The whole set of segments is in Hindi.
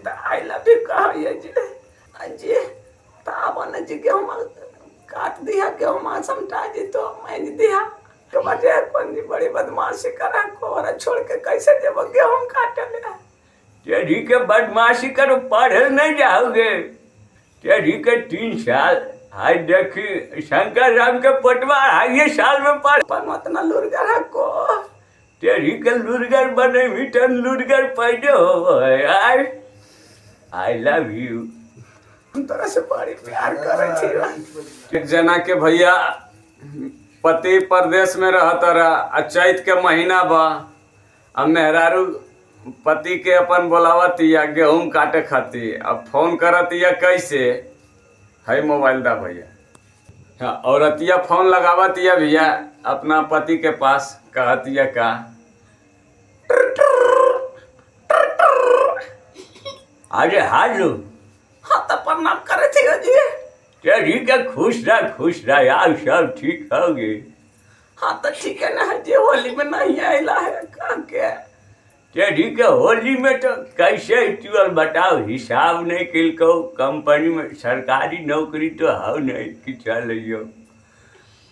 तो आई लव यू कहा जी जी तावन जी गेहूँ काट दिया गेहूँ समझा जी तो मैंने दिया के बजे कौन जी बड़ी बदमाशी करा कोरा छोड़ के कैसे जब गेहूँ काटे ले तेरी के बदमाशी करो पढ़े नहीं जाओगे। तेरी के 3 साल हाय देखी शंकर राम के पटवा ये साल में पढ़ पर मतना लुरगर को तेरी के लुरगर बने मिटन लुरगर पैदे हो यार। I love you. तरह से बड़ी प्यार करे थी। एक जना के भैया पति परदेश में रहता रहा चैत के महीना बा अब मेहरारू पति के अपन बोलावतिया गेहूँ काटे खातिर अब फोन करतिया कैसे है मोबाइल दा भैया। हाँ औरतिया फोन लगावतिया भैया अपना पति के पास कहतिया का अरे हाजू हाँ तो प्रणाम करे थी जी। तेरी के खुश रह यार सब ठीक होगे। हाँ तो ठीक है ना जी होली में नहीं आइला है कहा के तेरी के होली में तो कैसे ट्यूल बताओ हिसाब नहीं किल को कंपनी में सरकारी नौकरी तो हो नहीं कि चल रही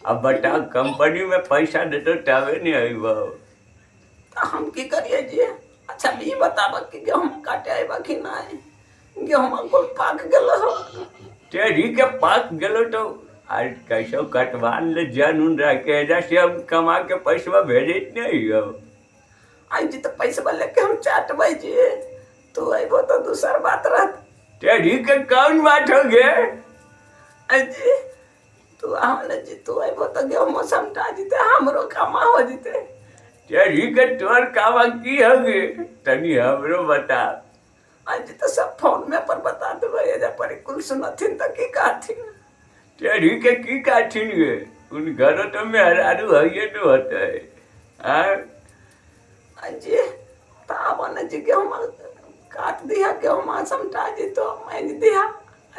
अब बताओ कंपनी में पैसा दे तो तबे नहीं आई बहु तो हम की करिए जी। अच्छा भी बताब कि गेहूँ काटे आएबा कि नहीं गेहूँ को पाक गलो हो तेरी के पाक गलो तो आज कैसे कटवान ले जन उन रह के जैसे हम कमा के पैसा भेजे नहीं हो। आई जी तो पैसा लेके हम चाटबै जी तो अबो तो दूसर बात रहत। तेरी के कौन बात हो गए जी तू आने जी तू अबो तो गेहूँ समझा जीते हमरो कमा हो जीते। तेरी के तोर कामा की हो गए तनी हमरो बता। आज तो सब फोन में पर बता देबे एजा पर कुल सुनथिन त की कहथिन। तेरी के की काठिन गे उन घरों तो में हरारू है तो होता है। हाँ जी तावन जी गेहूँ काट दिया गेहूँ समझा जी तो मैंने दिया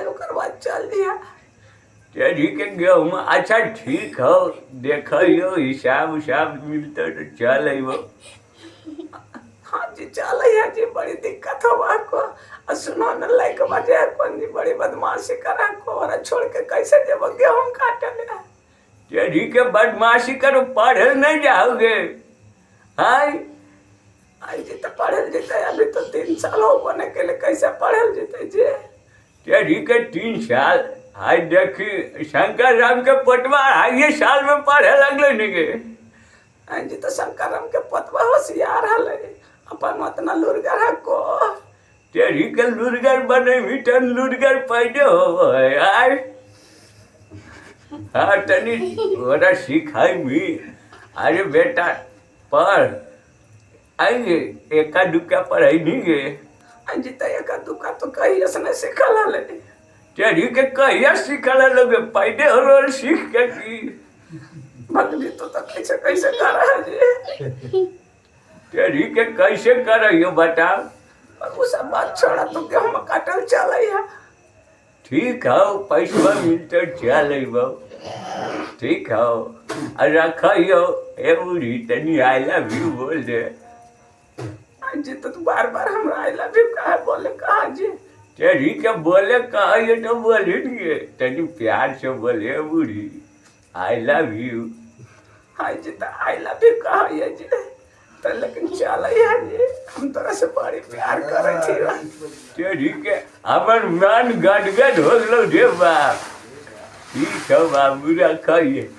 ओकर बाद चल दिया। तेरी के गेहूँ अच्छा ठीक हो देखो हिसाब उसाब मिलता तो चल वो। हाँ जी चल जी बड़ी दिक्कत हो को सुनो न लाइक बजे कौन जी बड़ी बदमाशी करा कोरा छोड़ के कैसे जब गेहूँ काटे ले। तेरी के बदमाशी करो पढ़े नहीं जाओगे। हाय आई जी तो पढ़ल जीते अभी तो 3 साल हो बने के लिए कैसे पढ़ल जीते जी। तेरी के 3 साल हाय देखी शंकर राम के पटवा ये साल में पढ़े लगले निके। आई जी तो शंकर राम के पतवा होशियार हले अपन मतना लुरगर को तेरी के लुरगर बने मिटन लुरगर पैदे हो यार। हाँ तनी ओरा सिखाई मी अरे बेटा पढ़ आएंगे एका दुका पढ़ाई नहीं गे। आई जी तो एका दुका तो कहीं उसने सिखल हले। तेरी के कहिया सिखल लोगे पैदे हो रोल सीख के की भगली तो कैसे कैसे कर रहा जी। तेरी के कैसे कर रही हो बताओ। और वो सब बात छोड़ा तो गेहूँ काटल चल ठीक हो पैसा मिलते चल ठीक हो रखियो ए बुढ़ी तनी आई लव यू बोल दे। जी तो तू बार बार हमरा आई लव यू कहा बोले कहा जी। तेरी के बोले कहा ये तो बोलेंगे तनी प्यार से बोले बुढ़ी आई लव यू। हाँ जी तो आई लव यू कहा जी तो लेकिन चल जी हम तरह से बड़ी प्यार करे थी। तेरी के हमर मन गदगद हो गलो रे बाप। ठीक है बाबू रखिए।